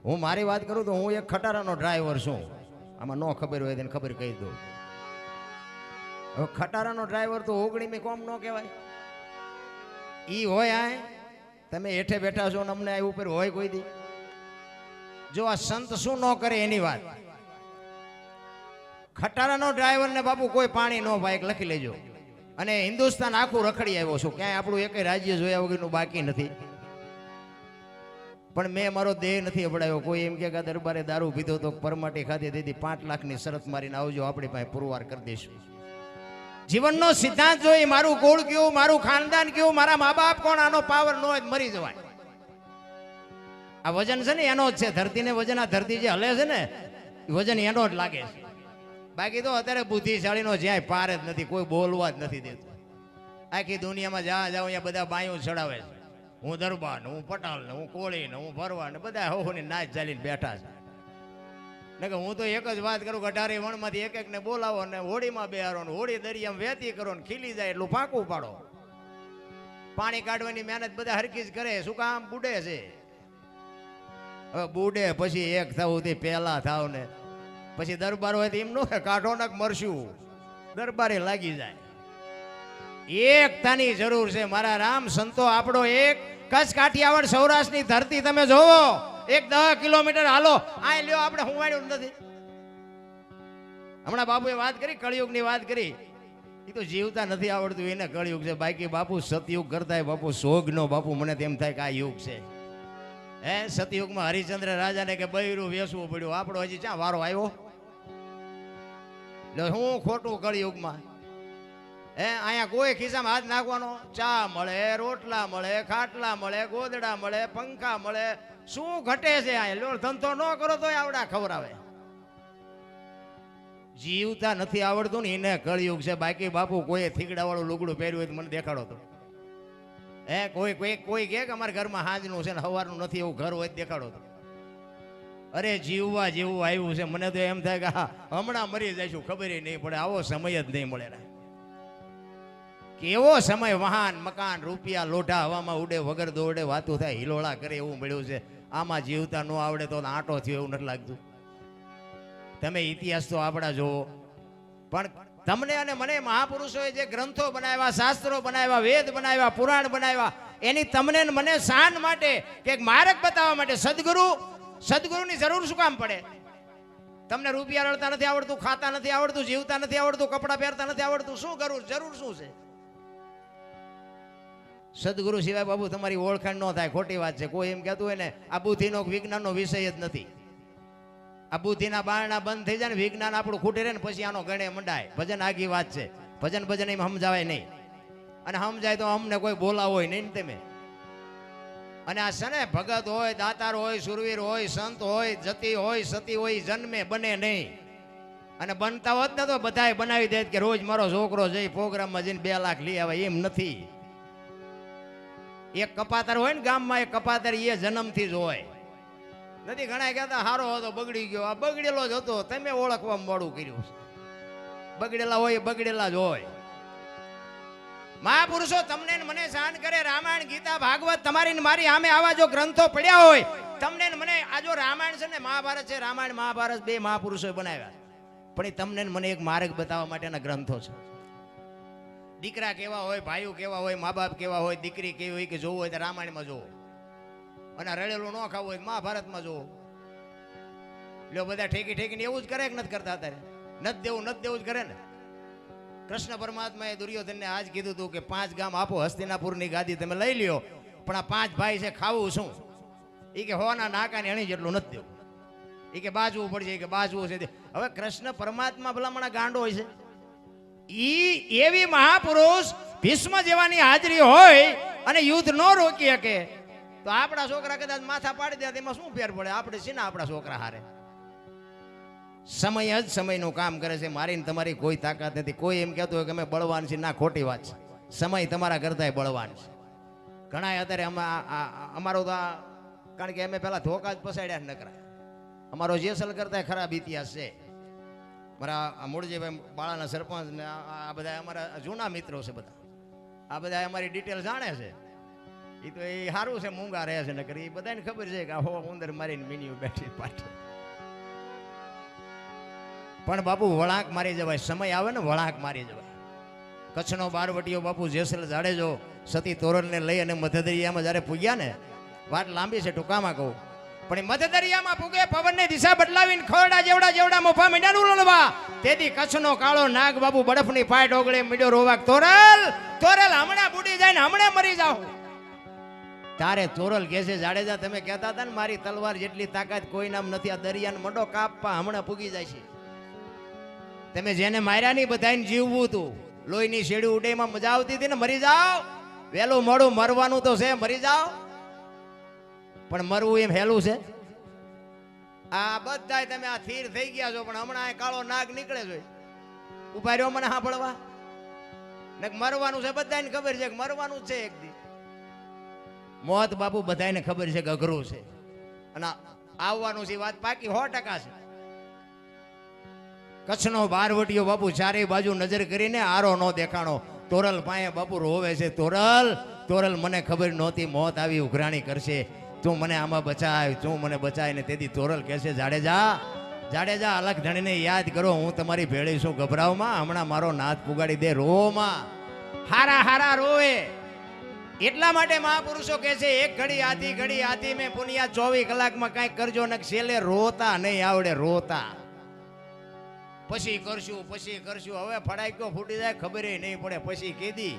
હું મારી વાત કરું તો હું એક ખટારાનો ડ્રાઈવર છું. આમાં ન ખબર હોય તેને ખબર કહી દઉં. હવે ખટારાનો ડ્રાઈવર તો ઓગણીમી કોમ ન કહેવાય. ઈ હોય આ તમે હેઠે બેઠા છો ને અમને આ ઉપર હોય કોઈ દી. જો આ સંત શું ન કરે એની વાત. ખટારાનો ડ્રાઈવર ને બાપુ કોઈ પાણી ન પાય લખી લેજો. અને હિન્દુસ્તાન આખું રખડી આવ્યો છું, ક્યાંય આપણું એક રાજ્ય જોયા વગરનું બાકી નથી. પણ મેં મારો દેહ નથી અપડાયો. કોઈ એમ કે દરબારે દારૂ પીધો તો પરમાટી ખાધી દીધી 5 લાખની શરત મારીને આવજો, આપણી પાસે પુરવાર કરી દઈશું. જીવનનો સિદ્ધાંત જોઈ મારું કુળ કયું, મારું ખાનદાન કયું, મારા મા બાપ કોણ, આનો પાવર ન હોય મરી જવાય. આ વજન છે ને એનો જ છે. ધરતીને વજન, આ ધરતી જે હલે છે ને વજન એનો જ લાગે છે. બાકી તો અત્યારે બુદ્ધિશાળીનો જ્યાંય પાર જ નથી, કોઈ બોલવા જ નથી દેતું. આખી દુનિયામાં જ્યાં જાઉં અહીંયા બધા બાયું ચડાવે છે. હું દરબાર ને, હું પટાલ ને, હું કોળી ને, હું ભરવા ને, બધા હોની નાચ ચાલીને બેઠા છે. ને કે હું તો એક જ વાત કરું કે 18 વણમાંથી એક એક ને બોલાવો ને હોળીમાં બેહારો ને હોળી દરિયામાં વહેતી કરો ને ખીલી જાય એટલું પાકું પાડો. પાણી કાઢવાની મહેનત બધા હરખી જ કરે. શું કામ? બુડે છે. હવે બુડે પછી એક થવું તે પહેલા થાવ ને પછી દરબાર હોય તો એમ નો કાઢો ને મરશું, દરબારે લાગી જાય. એકતાની જરૂર છે મારા રામ સંતો. આપણો એક કચ્છ કાઠિયાવાડ સૌરાષ્ટ્રની ધરતી તમે જોવો, એક 10 કિલોમીટર હાલો આ લ્યો, આપણે હુંવાડ્યું નથી. હમણાં બાપુએ વાત કરી, કળિયુગની વાત કરી. એ તો જીવતા નથી આવડતું એને કળિયુગ છે. બાકી બાપુ સતયુગ કરતા બાપુ સોગનો બાપુ મને તેમ થાય કે આ યુગ છે. હે સતયુગમાં હરિચંદ્ર રાજાને કે બૈરું વેસવું પડ્યું. આપણો હજી ક્યાં વારો આવ્યો? હું ખોટું કળિયુગમાં. હે અહીંયા કોઈ ખિસ્સામાં હાથ નાખવાનો, ચા મળે, રોટલા મળે, ખાટલા મળે, ગોદડા મળે, પંખા મળે. શું ઘટે છે? અહીંયા ધંધો ન કરો તો આવડા ખવરાવે. જીવતા નથી આવડતું ને એને કળિયુગ છે. બાકી બાપુ કોઈ થીગડા વાળું લુગડું પહેર્યું હોય તો મને દેખાડો તો. હે કોઈ કે અમારા ઘરમાં હાજનું છે ને સવારનું નથી, એવું ઘર હોય દેખાડો તો. અરે જીવવા જેવું આવ્યું છે. મને તો એમ થાય કે હા હમણાં મરી જઈશું, ખબર નહીં પડે. આવો સમય જ નહીં મળે. કેવો સમય! વાહન, મકાન, રૂપિયા, લોઢા હવામાં ઉડે, વગર દોડે વાતું થાય, હિલોળા કરે એવું મળ્યું છે. આમાં જીવતા ન આવડે તો આંટો થયો એવું નથી લાગતું. તમે ઇતિહાસ તો આપણા જોવો. પણ તમને અને મને મહાપુરુષોએ જે ગ્રંથો બનાવ્યા, શાસ્ત્રો બનાવ્યા, વેદ બનાવ્યા, પુરાણ બનાવ્યા, એની તમને મને શાન માટે કે માર્ગ બતાવવા માટે સદગુરુની જરૂર શું કામ પડે? તમને રૂપિયા રળતા નથી આવડતું, ખાતા નથી આવડતું, જીવતા નથી આવડતું, કપડાં પહેરતા નથી આવડતું, શું જરૂર શું છે? સદગુરુ સિવાય બાબુ તમારી ઓળખાણ ન થાય. ખોટી વાત છે. કોઈ એમ કહેતું હોય ને આ બુદ્ધિનો વિજ્ઞાનનો વિષય જ નથી. આ બુદ્ધિના બારણા બંધ થઈ જાય ને વિજ્ઞાન આપણું ખૂટે રહે ને પછી આનો ગણે મંડાય. ભજન આગી વાત છે. ભજન એમ સમજાવાય નહીં. અને સમજાય તો અમને કોઈ બોલાવો હોય નહીં તમે. અને આ છે ને ભગત હોય, દાતાર હોય, સુરવીર હોય, સંત હોય, જતી હોય, સતી હોય, જન્મે બને નહીં. અને બનતા હોત ને તો બધાએ બનાવી દે કે રોજ મારો છોકરો જઈ પ્રોગ્રામમાં જઈને 2 લાખ લઈ આવે. એમ નથી. એક કપાતર હોય ને ગામમાં, એક કપાતર એ જન્મથી જ હોય. નથી ઘણા કહેતા હારો હતો બગડી ગયો. આ બગડેલો જ હતો, તમે ઓળખવા મોડું કર્યું. બગડેલા હોય બગડેલા જ હોય. મહાપુરુષો તમને મને શાન કરે. રામાયણ, ગીતા, ભાગવત તમારી મારી આમે આવા જો ગ્રંથો પડ્યા હોય તમને મને, આ જો રામાયણ છે ને મહાભારત છે, રામાયણ મહાભારત 2 મહાપુરુષોએ બનાવ્યા. પણ એ તમને મને એક માર્ગ બતાવવા માટેના ગ્રંથો છે. દીકરા કેવા હોય, ભાઈઓ કેવા હોય, મા બાપ કેવા હોય, દીકરી કેવી હોય કે જોવું હોય તો રામાયણમાં જોવો. અને રળેલું ન ખાવું હોય મહાભારતમાં જોવો. લ્યો બધા ઠેકીને એવું જ કરે કે નથી કરતા? અત્યારે નથી દેવું જ કરે ને. કૃષ્ણ પરમાત્માએ દુર્યોધનને આજ કીધું હતું કે 5 ગામ આપો, હસ્તિનાપુરની ગાદી તમે લઈ લ્યો, પણ આ 5 ભાઈ છે ખાવું શું? એ કે હોના નાકાની અણી જેટલું નથી દેવું. એ કે બાજવું પડશે, કે બાજવું છે. હવે કૃષ્ણ પરમાત્મા ભલામણા ગાંડો હોય છે. એવી મહાપુરુષ ભીષ્મ જેવાની હાજરી હોય અને યુદ્ધ ન રોકી શકે તો આપણા છોકરા કદાચ માથા પાડી દે એમાં શું ફેર પડે? આપણે છે ને આપણા છોકરા હારે. સમય જ સમયનું કામ કરે છે. મારી ને તમારી કોઈ તાકાત નથી. કોઈ એમ કહેતું હોય કે અમે બળવાન છીએ, ના, ખોટી વાત છે. સમય તમારા કરતાંય બળવાન છે. ઘણા અત્યારે અમારો તો કારણ કે અમે પેલા ધોકા જ પસાડ્યા નકરા. અમારો જેસલ કરતાંય ખરાબ ઇતિહાસ છે. મારા મૂળજીભાઈ બાળાના સરપંચ ને આ બધા અમારા જૂના મિત્રો છે. બધા આ બધા અમારી ડિટેલ જાણે છે. એ તો એ સારું છે, મૂંગા રહે છે, નકર એ બધાને ખબર છે કે હો ઉંદર મારીને મીનીઓ બેઠી પાછળ. પણ બાપુ વળાંક મારી જવાય, સમય આવે ને વળાંક મારી જવાય. કચ્છનો બારવટીયો બાપુ જેસલ જાડેજો સતી તોરલને લઈ અને મધદરિયામાં જ્યારે પૂગ્યા ને, વાત લાંબી છે ટૂંકામાં કહું, પણ એ મધદરિયામાં પૂગે પવનની દિશા બદલાવીને ખોરડા જેવડા મોફા મીંડાનું લણવા, તેથી કચ્છનો કાળો નાગ બાપુ બરફની પાટ ઓગળે મીડ્યો રોવાક, તોરલ તોરલ હમણાં બુડી જાય ને હમણાં મરી જાવ. તારે તોરલ કહે છે, જાડેજા તમે કહેતા હતા ને મારી તલવાર જેટલી તાકાત કોઈ નામ નથી, આ દરિયાને મંડો કાપવા હમણાં પૂગી જાય છે. તમે જેને માર્યા નહીં બધાને જીવવું હતું, લોહીની શેડી ઉડેમાં મજા આવતી હતી ને, મરી જાઓ. વહેલું મોડું મરવાનું તો છે, મરી જાઓ, પણ મરવું એમ હેલું છે? આ બધા તમે આ થીર થઈ ગયા છો, પણ હમણાં કાળો નાગ નીકળે છે, ઉભા રહ્યો મને સાંભળવા. ને મરવાનું છે, બધાને ખબર છે કે મરવાનું જ છે એક દી. મોત બાપુ બધાને ખબર છે કે અઘરું છે, અને આવવાનું છે વાત પાકી 100% છે. કચ્છનો બારવટીયો બાપુ ચારેય બાજુ નજર કરીને આરો નો દેખાણો, તોરલ પાયે બાપુ રોવે છે, તોરલ તોરલ મને ખબર નહોતી મોત આવી ઉઘરાણી કરશે, તું મને આમાં બચાય, તું મને બચાય. ને તેથી તોરલ કહેશે, જાડેજા જાડેજા અલગ ધણીને યાદ કરો, હું તમારી ભેળી છું, ગભરાવમાં, હમણાં મારો નાથ પુગાડી દે, રોમાં હારા હારા રોવે. એટલા માટે મહાપુરુષો કહે છે, એક ઘડી આથી મેં પુનિયા 24 કલાકમાં કાંઈક કરજો ને છેલ્લે રોતા નહીં આવડે, રોતા પછી કરશું. હવે ફડાક્યો ફૂટી જાય ખબર નહીં પડે, પછી કીધી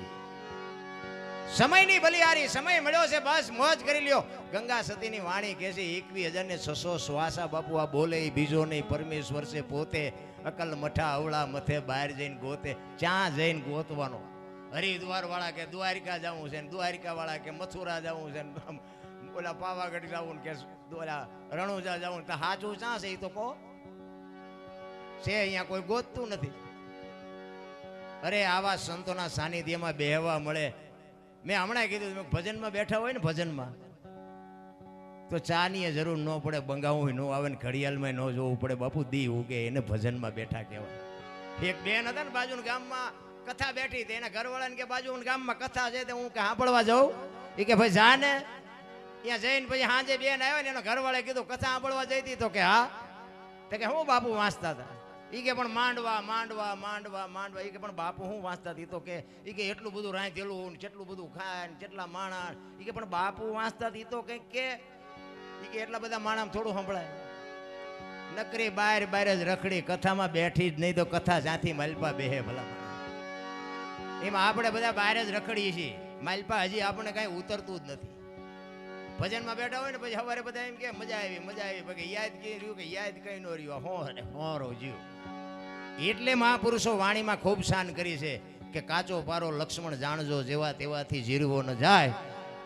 સમયની બલિહારી, સમય મળ્યો છે બસ મોજ કરી લ્યો. ગંગા સતીની વાણી કહે છે, 21,600 શ્વાસા બાપુ આ બોલે બીજો નહીં, પરમેશ્વર છે પોતે, અકલ મઠા અવળા મથે બહાર જઈને ગોતે. ક્યાં જઈને ગોતવાનો? હરિદ્વાર વાળા કે દ્વારિકા જવું છે, દ્વારિકા વાળા કે મથુરા જવું છે, ઓલા પાવાગઢ જવું કે ઓલા રણુજા જવું, તો સાચું ક્યાં છે એ તો કહો છે? અહીંયા કોઈ ગોતતું નથી. અરે આવા સંતોના સાનિધ્યમાં બેહવા મળે. મેં હમણાં કીધું, ભજનમાં બેઠા હોય ને, ભજનમાં તો ચાની જરૂર ન પડે, બંગાવું ન આવે ને ઘડિયાળમાં ન જોવું પડે બાપુ, દી ઉગે એને ભજનમાં બેઠા કહેવાય. એક બેન હતા ને બાજુના ગામમાં કથા બેઠી હતી, એના ઘરવાળાને કે બાજુના ગામમાં કથા છે, હું કે સાંભળવા જાઉં? એ કે ભાઈ જા ને. ત્યાં જઈને પછી સાંજે બેન આવ્યો ને, એના ઘરવાળાએ કીધું કથા સાંભળવા જઈ હતી? તો કે હા. તો કે હું બાપુ વાંચતા હતા. એ કે પણ માંડવા. એ કે પણ બાપુ હું વાંચતા હતી? તો કે એ કે એટલું બધું રાંધેલું, કેટલું બધું ખાય, કેટલા માણસ. એ કે પણ બાપુ વાંચતા હતી તો કંઈક કે એટલા બધા માણસ થોડું સંભળાય. નકરી બહાર જ રખડી, કથામાં બેઠી જ નહીં, તો કથા જ્યાંથી માલપા બેહે ભલા. એમાં આપણે બધા બહાર જ રખડીએ છીએ, માલપા હજી આપણે કાંઈ ઉતરતું જ નથી. ભજનમાં બેઠા હોય ને પછી સવારે બધા એમ કે મજા આવી, પછી યાદ કઈ રહ્યું કે યાદ કઈ ન રહ્યું, હોરો જીવ. એટલે મહાપુરુષો વાણીમાં ખૂબ શાન કરી છે કે કાચો પારો લક્ષ્મણ જાણજો, જેવા તેવાથી જીરવો ન જાય,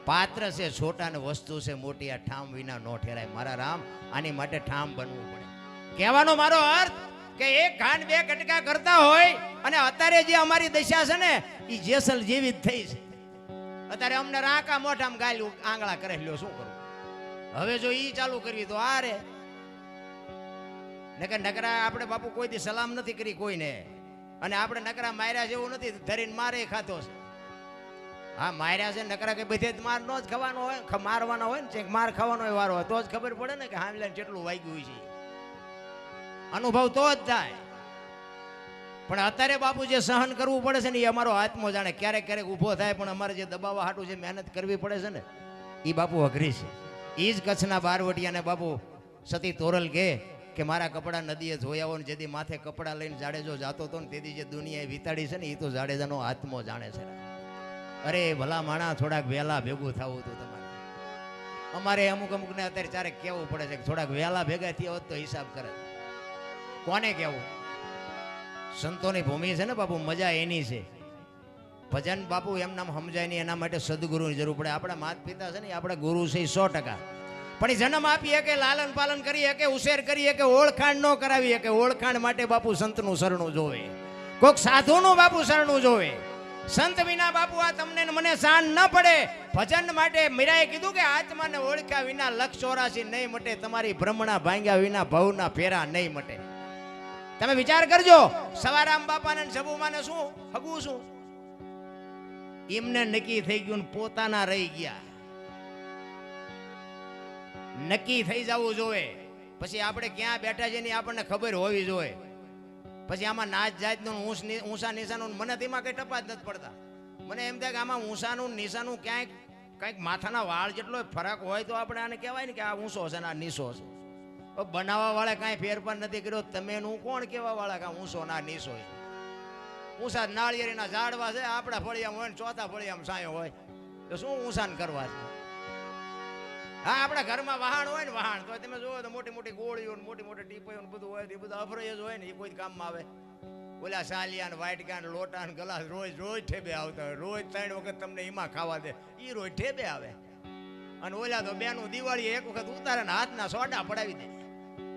પાત્ર છે છોટા ને વસ્તુ છે મોટી, આ ઠામ વિના નો ઠેરાય. મારા રામ, આની માટે ઠામ બનવું પડે. કહેવાનો મારો અર્થ કે એક ઘાન બે કટકા કરતા હોય, અને અત્યારે જે અમારી દશા છે ને એ જેસલ જેવી જ થઈ છે. અત્યારે અમને રાકા મોઢામાં ગાલ્યું આંગળા કરે લ્યો, શું કરું હવે? જો ઈ ચાલુ કરવી તો આ રે. નકરા આપણે બાપુ કોઈ દી સલામ નથી કરી કોઈને, અને આપણે નકરા માર્યા જેવું નથી, ધરીને મારે ખાતો છે. હા માર્યા છે, નકરા કે બધે માર નો જ ખાવાનો હોય, મારવાનો હોય ને, માર ખાવાનો હોય વારો હોય તો જ ખબર પડે ને કે હામલાને કેટલું વાગ્યું છે, અનુભવ તો જ થાય. પણ અત્યારે બાપુ જે સહન કરવું પડે છે ને એ અમારો આત્મો જાણે. ક્યારેક ઊભો થાય, પણ અમારે જે દબાવવા હાટું જે મહેનત કરવી પડે છે ને એ બાપુ અઘરી છે. એ જ કચ્છના બારવટિયાને બાપુ સતી તોરલ કે મારા કપડા નદીએ ધોયા ને, જેથી માથે કપડા લઈને જાડેજો જાતો હતો ને, તેથી જે દુનિયાએ વિતાડી છે ને એ તો જાડેજાનો આત્મો જાણે છે. અરે ભલા માણા, થોડાક વહેલા ભેગું થવું હતું તમારે. અમારે અમુકને અત્યારે ચારે કહેવું પડે છે કે થોડાક વહેલા ભેગા થયા હોત તો હિસાબ કરે. કોને કહેવું? સંતોની ભૂમિ છે ને બાપુ, મજા એની છે. ભજન બાપુ એમ નામ સમજાય નહીં, એના માટે સદગુરુની જરૂર પડે. આપણા માતા પિતા છે ને આપણા ગુરુ છે 100%. પણ જન્મ આપી શકે, લાલન પાલન કરી શકે, ઉછેર કરી શકે, ઓળખાણ ન કરાવી શકે. ઓળખાણ માટે બાપુ સંતનું શરણું જોવે, કોઈક સાધુનું બાપુ શરણું જોવે. સંત વિના બાપુ આ તમને મને શાન ન પડે. ભજન માટે મીરાએ કીધું કે આત્માને ઓળખ્યા વિના 184 નહીં મટે, તમારી ભ્રમણા ભાંગ્યા વિના ભવના ફેરા નહીં મટે. તમે વિચાર કરજો, સવારામ બાપાને સબુમાને શું હગું શું એમને નક્કી થઈ ગયું, પોતાના રહી ગયા. નક્કી થઈ જવું જોઈએ. પછી આપણે ક્યાં બેઠા છે એની આપણને ખબર હોવી જોઈએ. પછી આમાં નાચ જાતનું ઊંચા નીચાનું મને તેમાં કઈ ટપા જ નથી પડતા. મને એમ થાય કે આમાં ઊંચાનું નીચાનું ક્યાંક કંઈક માથાના વાળ જેટલો ફરક હોય તો આપણે આને કહેવાય ને કે આ ઊંચો છે ને આ નીચો છે. બનાવવા વાળા કાંઈ ફેરફાર નથી કર્યો. તમે હું કોણ કહેવા વાળા કે ઊંચો ના નીચો છે? ઊંચા નાળિયેરીના ઝાડવા છે, આપણા ફળિયામાં હોય ને ચોથા ફળિયામાં સાયો હોય તો શું ઊંચાન કરવા છે? હા, આપણા ઘરમાં વહાણ હોય ને વહાણ તો તમે જોવો તો મોટી મોટી ગોળીઓ ને મોટી મોટી ટીપોઈઓ બધું હોય એ બધું અફરજ હોય ને એ કોઈ કામમાં આવે. ઓલા સાલિયા ને વાટકા ને લોટા ને ગલાસ રોજ રોજ ઠેબે આવતા હોય. રોજ 3 વખત તમને એમાં ખાવા દે, એ રોજ ઠેબે આવે. અને ઓલા તો બેનું દિવાળી એક વખત ઉતારે ને હાથના સોડા પડાવી દે,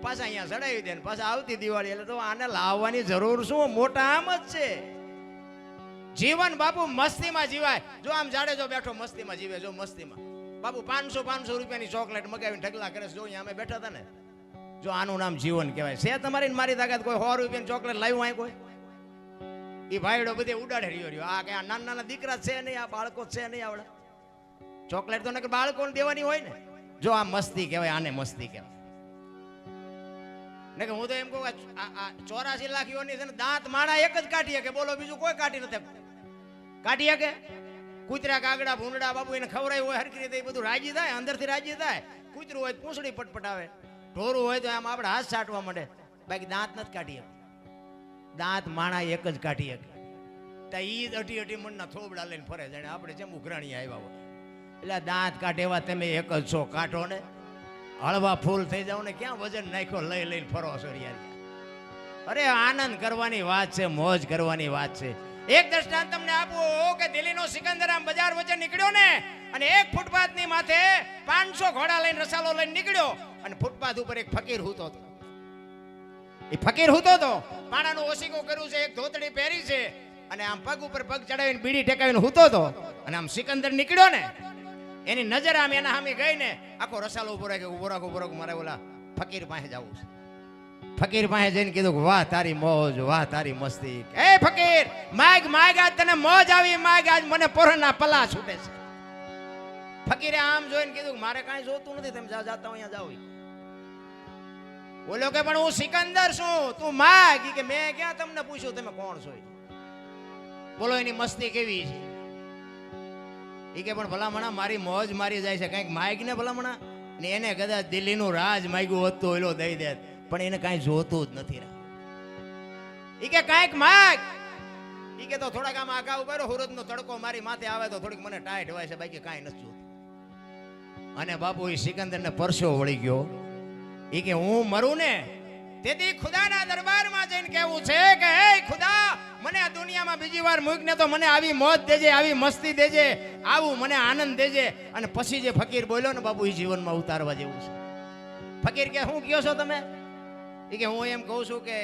પાછા અહીંયા ચડાવી દે ને પાછા આવતી દિવાળી. એટલે તો આને લાવવાની જરૂર શું? મોટા આમ જ છે. જીવન બાપુ મસ્તીમાં જીવાય. જો આમ જાડેજો બેઠો મસ્તીમાં જીવે. જો મસ્તીમાં બાપુ 500 રૂપિયાની ચોકલેટ મગાવીને ઢગલા કરે છે. જો અહીંયા અમે બેઠા હતા ને, જો આનું નામ જીવન કહેવાય. છે તમારી મારી તાકાત કોઈ 100 રૂપિયાની ચોકલેટ લાવ્યું હોય કોઈ? એ ભાઈડો બધે ઉડાડે રહ્યો. આ કે આ નાના નાના દીકરા છે નહીં, આ બાળકો છે નહીં. આવડે ચોકલેટ તો નકર બાળકોને દેવાની હોય ને. જો આ મસ્તી કહેવાય, આને મસ્તી કહેવાય. ને કે હું તો એમ કહું આ 84 લાખીઓની છે ને દાંત માણા એક જ કાઢી શકે. બોલો બીજું કોઈ કાઢી નથી કાઢી શકે? કૂતરા કાગડા ભૂંડડા બાપુ એને ખવડાવ્યું હોય હરખી રીતે એ બધું રાજી થાય, અંદરથી રાજી થાય. કૂતરું હોય પૂંછડી પટપટાવે, ઢોરું હોય તો આમ આપણે હાથ છાંટવા માંડે. બાકી દાંત નથી કાઢી શકે. દાંત માણા એક જ કાઢી શકે. તો ઈ જ અઢી મણના થોબડા લઈને ફરે જાણે આપણે જેમ ઉઘરાણી આવ્યા હોય. એટલે દાંત કાઢેવા તમે એક જ છો, કાઢો ને. હળવા ફૂલ થઈ જાવ ને ક્યાં વજન નાખ્યો લઈ લઈને ફરો છો યાર. અરે આનંદ કરવાની વાત છે, મોજ કરવાની વાત છે. એક દ્રષ્ટાંત તમને આપું કે દિલ્હીનો સિકંદર આમ બજાર વચ્ચે નીકળ્યો ને અને એક ફૂટપાથની માથે 500 ઘોડા લઈને રસાલો લઈને નીકળ્યો અને ફૂટપાથ ઉપર એક ફકીર હૂતો હતો. એ ફકીર હૂતો હતો, પાણાનું ઓશીકો કર્યું છે, એક ધોતડી પહેરી છે અને આમ પગ ઉપર પગ ચડાવીને બીડી ટેકાવીને હૂતો હતો. અને આમ સિકંદર નીકળ્યો ને એની નજર આમ એના સામે ગઈ ને આખો રસાલો ઉભો રાખે. ઉભો રાખો મારે ઓલા ફકીર પાસે જવું છે. ફકીર પાસે જઈને કીધું કે વાહ તારી મોજ, વાહ તારી મસ્તી. એ ફકીર માગ માગ, આજ તને મોજ આવી, માગ આજ મને પોરના પલા છૂટે છે. ફકીરે આમ જોઈને કીધું મારે કાંઈ જોતું નથી, તમે જાતા અહીંયા જાઓ. બોલો કે પણ હું સિકંદર છું, તું માગ. કે મેં ક્યાં તમને પૂછ્યું તમે કોણ છો? બોલો એની મસ્તી કેવી છે? એ કે પણ ભલામણા મારી મોજ મારી જાય છે, કંઈક માગ ને ભલામણા. ને એને કદાચ દિલ્હીનું રાજ માગ્યું હોત તો એલો દઈ દે, પણ એને કાંઈ જોતું જ નથી. ઈ કે કાંઈક માગ. ઈ કે તો થોડાક આમ આગા ઉભા રહો, હુરતનો તડકો મારી માથે આવે તો થોડીક મને ટાઈટ હોય છે, બાકી કાંઈ નથી જોતું. અને બાપુ એ સિકંદરને પરસો વળી ગયો. ઈ કે હું મરું ને તેથી ખુદાના દરબારમાં જઈને કહેવું છે કે હે ખુદા, મને આ દુનિયામાં બીજી વાર મૂકને તો મને આવી મોજ દેજે, આવી મસ્તી દેજે, આવું મને આનંદ દેજે. અને પછી જે ફકીર બોલ્યો ને બાપુ એ જીવનમાં ઉતારવા જેવું છે. ફકીર કે શું કહો છો તમે? એ કે હું એમ કહું છું કે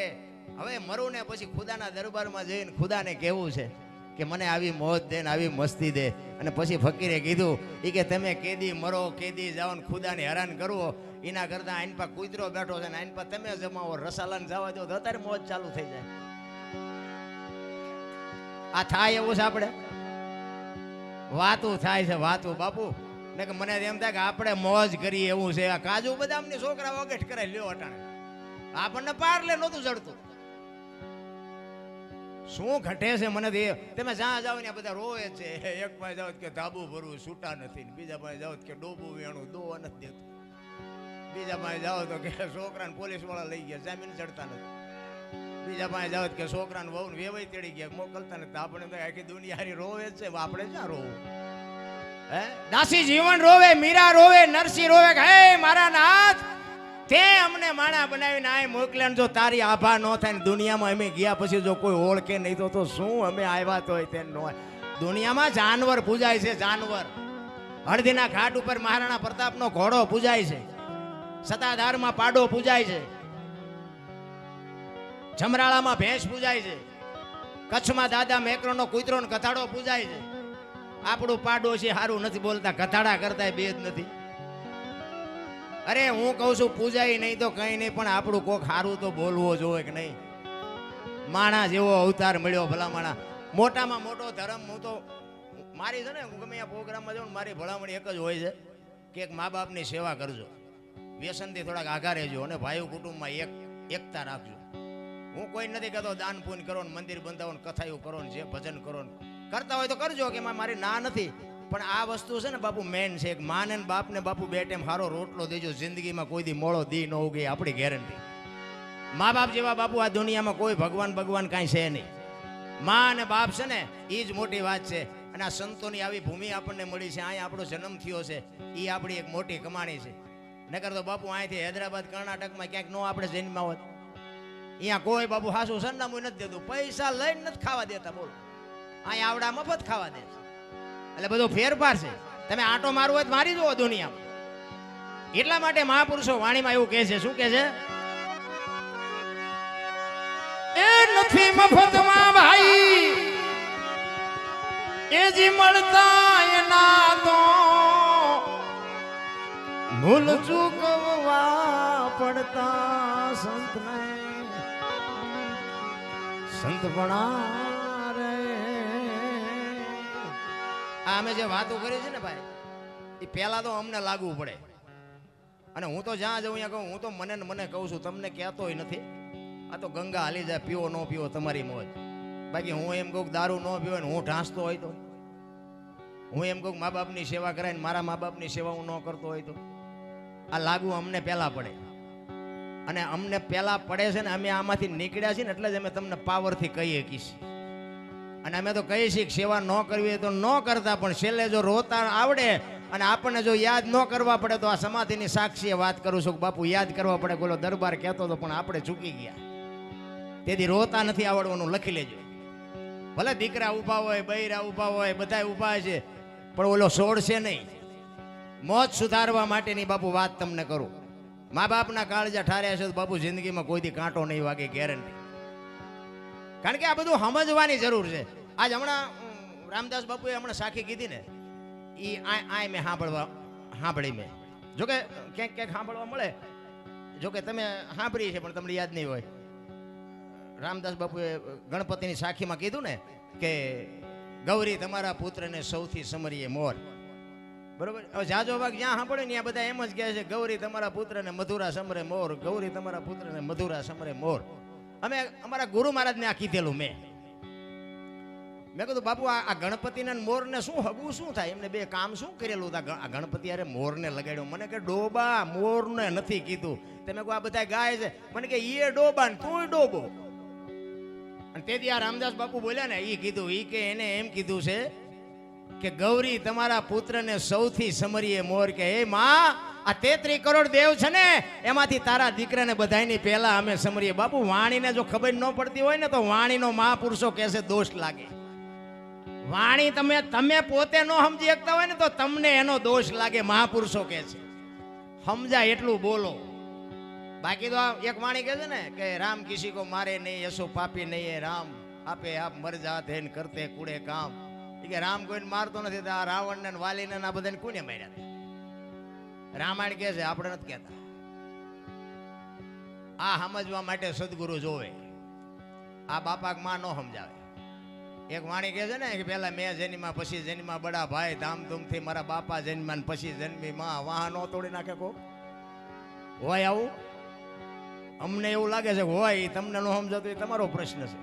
હવે મરું ને પછી ખુદાના દરબારમાં જઈને ખુદાને કહેવું છે કે મને આવી મોજ દે ને આવી મસ્તી દે. અને પછી ફકીરે કીધું એ કે તમે કેદી મરો કેદી જાઓ ને ખુદાને હેરાન કરવો એના કરતા આઈન પર કૂતરો બેઠો છે ને આઈન પર તમે જમાવો, રસાલાને જવા દો તો અત્યારે મોજ ચાલુ થઈ જાય. આ થાય એવું છે? આપણે વાતું થાય છે, વાતું બાપુ. ને કે મને એમ થાય કે આપણે મોજ કરીએ એવું છે. આ કાજુ બદામની છોકરા વગેટ કરે લ્યો અટાણે, આપણને પારલે નહોતું ચડતું. શું ઘટે છે મને તમે જ્યાં જાઓ ને બધા રોવે છે. એક પાસે જાઓ કે ધાબુ ભરવું છૂટા નથી, બીજા પાસે જાઓ કે ડોબું વેણું દો નથી દેતું, બીજા પાસે જાઓ તો કે છોકરાને પોલીસ વાળા લઈ ગયા જામીન ચડતા નથી, બીજા પાસે જાઓ કે છોકરાને વહુ વેવાઈ તેડી ગયા મોકલતા નથી. આપણે આખી દુનિયા હારી રોવે છે, આપણે ક્યાં રોવું? હે દાસી જીવન રોવે, મીરા રોવે, નરસિંહ રોવે કે હે મારા નાથ તે અમને માણા બનાવીને આ મોકલ્યા. જો તારી આભા ન થાય ને દુનિયામાં અમે ગયા પછી જો કોઈ ઓળખે નહીં તો શું અમે આવ્યા તો તે ન હોય. દુનિયામાં જાનવર પૂજાય છે, જાનવર. હળદીના ઘાટ ઉપર મહારાણા પ્રતાપનો ઘોડો પૂજાય છે, સતાધારમાં પાડો પૂજાય છે, જમરાળામાં ભેંસ પૂજાય છે, કચ્છમાં દાદા મેકરણનો કૂતરો ને કથાડો પૂજાય છે. આપણું પાડો છે સારું નથી બોલતા, કથાડા કરતા બે જ નથી. અરે હું કહું છું પૂજાય નહીં તો કઈ નહીં, પણ આપણું કોક સારું તો બોલવો જોઈએ કે નહીં? માણા જેવો અવતાર મળ્યો ભલામણા. મોટામાં મોટો ધર્મ હું તો મારી છે ને, હું ગમે આ પ્રોગ્રામમાં જાઉં મારી ભલામણી એક જ હોય છે કે એક મા બાપની સેવા કરજો. વ્યસનથી થોડાક આઘા રહેજો અને ભાઈઓ કુટુંબમાં એકતા રાખજો. હું કોઈ નથી કહેતો દાન પુણ્ય કરો ને મંદિર બંધાવો ને કથાયું કરો ને જે ભજન કરો ને કરતા હોય તો કરજો, કે મારી ના નથી. પણ આ વસ્તુ છે ને બાપુ મેન છે. એક માને ને બાપને બાપુ બે ટાઈમ સારો રોટલો દેજો. જિંદગીમાં કોઈ દી મોળો દી ન ઉગે, આપણી ગેરંટી. મા બાપ જેવા બાપુ આ દુનિયામાં કોઈ ભગવાન કાંઈ છે નહીં. મા અને બાપ છે ને એ જ મોટી વાત છે. અને આ સંતોની આવી ભૂમિ આપણને મળી છે, અહીંયા આપણો જન્મ થયો છે, એ આપણી એક મોટી કમાણી છે. નકર તો બાપુ અહીંથી હૈદરાબાદ કર્ણાટકમાં ક્યાંક નો આપણે જન્મમાં હોત. અહીંયા કોઈ બાપુ હાસું સરનામું નથી દેતું, પૈસા લઈને નથી ખાવા દેતા. બોલો, અહીંયા આવડા મફત ખાવા દે છે. એટલે બધો ફેરફાર છે. તમે આંટો મારવો હોય તો મારી જુઓ દુનિયામાં. એટલા માટે મહાપુરુષો વાણીમાં એવું કહે છે. શું કહે છે? એ નથી મફતમાં ભાઈ એ જી મળતા એના તો ભૂલ ચૂકવવા પડતા સંતને સંતપણા રે. આ અમે જે વાતો કરી છે ને ભાઈ, એ પહેલા તો અમને લાગવું પડે. અને હું તો જ્યાં જઉં ત્યાં કહું, હું તો મને કહું છું, તમને કહેતોય નથી. આ તો ગંગા હાલી જાય, પીવો ન પીવો તમારી મોજ. બાકી હું એમ કહું દારૂ ન પીવો ને હું ઢાંસતો હોય તો, હું એમ કહું મા બાપની સેવા કરાય ને મારા મા બાપની સેવા હું ન કરતો હોય તો, આ લાગુ અમને પહેલા પડે. અને અમને પહેલા પડે છે ને અમે આમાંથી નીકળ્યા છીએ ને એટલે જ અમે તમને પાવરથી કહીએ કીશી. અને અમે તો કહીએ છીએ કે સેવા ન કરવી તો ન કરતા, પણ છેલ્લે જો રોતા આવડે અને આપણને જો યાદ ન કરવા પડે તો આ સમાધિની સાક્ષીએ વાત કરું છું કે બાપુ યાદ કરવા પડે. બોલો દરબાર કહેતો હતો પણ આપણે ચૂકી ગયા. તેથી રોતા નથી આવડવાનું, લખી લેજો. ભલે દીકરા ઊભા હોય, બૈરા ઊભા હોય, બધા ઊભા છે, પણ ઓલો છોડશે નહીં. મોજ સુધારવા માટેની બાપુ વાત તમને કરું. મા બાપના કાળજા ઠાર્યા છે તો બાપુ જિંદગીમાં કોઈથી કાંટો નહીં વાગે, ગેરંટી. કારણ કે આ બધું સમજવાની જરૂર છે. આજ હમણાં રામદાસ બાપુએ હમણાં સાખી કીધી ને, એ આ મેં સાંભળી મેં. જોકે ક્યાંક ક્યાંક સાંભળવા મળે, જોકે તમે સાંભળી છે પણ તમને યાદ નહીં હોય. રામદાસ બાપુએ ગણપતિની સાખીમાં કીધું ને કે ગૌરી તમારા પુત્રને સૌથી સમરીએ મોર. બરોબર. હવે જાજો ભાગ જ્યાં સાંભળે ને ત્યાં બધા એમ જ કહે છે ગૌરી તમારા પુત્રને મધુરા સમરે મોર, ગૌરી તમારા પુત્રને મધુરા સમરે મોર. અમે અમારા ગુરુ મહારાજને આ કીધેલું મેં કીધું બાપુ આ ગણપતિને મોરને શું હગવું શું થાય? એમને બે કામ શું કરેલું? આ ગણપતિ અરે મોરને લગાડ્યો. મને કે ડોબા, મોરને નથી કીધું. તમે કહો આ બધા ગાય છે, મને કે એ ડોબા ને તું ડોબો. અને તેથી આ રામદાસ બાપુ બોલ્યા ને એ કીધું, એ કે એને એમ કીધું છે કે ગૌરી તમારા પુત્રને સૌથી સમરીએ મોર. કે હે માં, આ 33 કરોડ દેવ છે ને એમાંથી તારા દીકરાને બધાની પહેલા અમે સમરીએ. બાપુ વાણીને જો ખબર ન પડતી હોય ને તો વાણીનો મહાપુરુષો કહેશે દોષ લાગે. વાણી તમે પોતે ન સમજી શકતા હોય ને તો તમને એનો દોષ લાગે. મહાપુરુષો કહે છે સમજાય એટલું બોલો. બાકી તો એક વાણી કહે છે ને કે રામ કિસી કો મારે નહીં, યશો પાપી નહીં, રામ આપે આપ મર જાત હે કરતે કુડે કામ. કે રામ કોઈને મારતો નથી, આ રાવણ ને વાલીને આ બધાને કોને માર્યા? રામાયણ કહે છે, આપણે નથી કહેતા. આ સમજવા માટે સદગુરુ જોવે. આ બાપા માં ન સમજાવે. એક વાણી કહે છે ને કે પેલા મેં જન્મા પછી જન્મા બડા ભાઈ, ધામધૂમથી મારા બાપા જન્મા ને પછી જન્મી માં. વાહ નો તોડી નાખે કો હોય આવું? અમને એવું લાગે છે કે હોય, તમને ન સમજાતું એ તમારો પ્રશ્ન છે.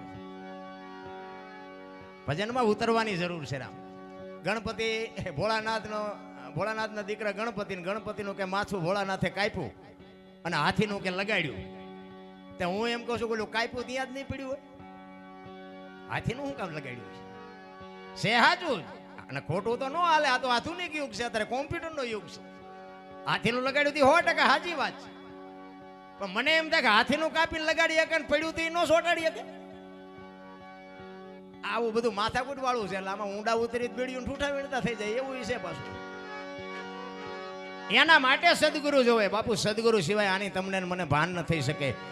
ભજનમાં ઉતરવાની જરૂર છે. રામ ગણપતિ ભોળાનાથના દીકરા ગણપતિનું કે માથું ભોળાનાથે કાપ્યું અને હાથીનું કે લગાડ્યું. તો હું એમ કહું છું કે કાપ્યું ત્યાં જ નહીં પડ્યું હોય, હાથીનું શું કામ લગાડ્યું છે? સાચું અને ખોટું તો ન હાલે. આ તો આધુનિક યુગ છે, અત્યારે કોમ્પ્યુટરનો યુગ છે. હાથીનું લગાડ્યું હતી 100% સાચી વાત છે. પણ મને એમ થાય કે હાથીનું કાપીને લગાડી શકે ને પડ્યું તો એ ન સોટાડી શકે. આવું બધું માથાકૂટ વાળું છે. એટલે આમાં ઊંડા ઉતરી બેડિયું ઠૂઠા વીણતા થઈ જાય એવું છે પાછું. એના માટે સદગુરુ જોવે બાપુ. સદગુરુ સિવાય આની તમને મને ભાન ન થઈ શકે.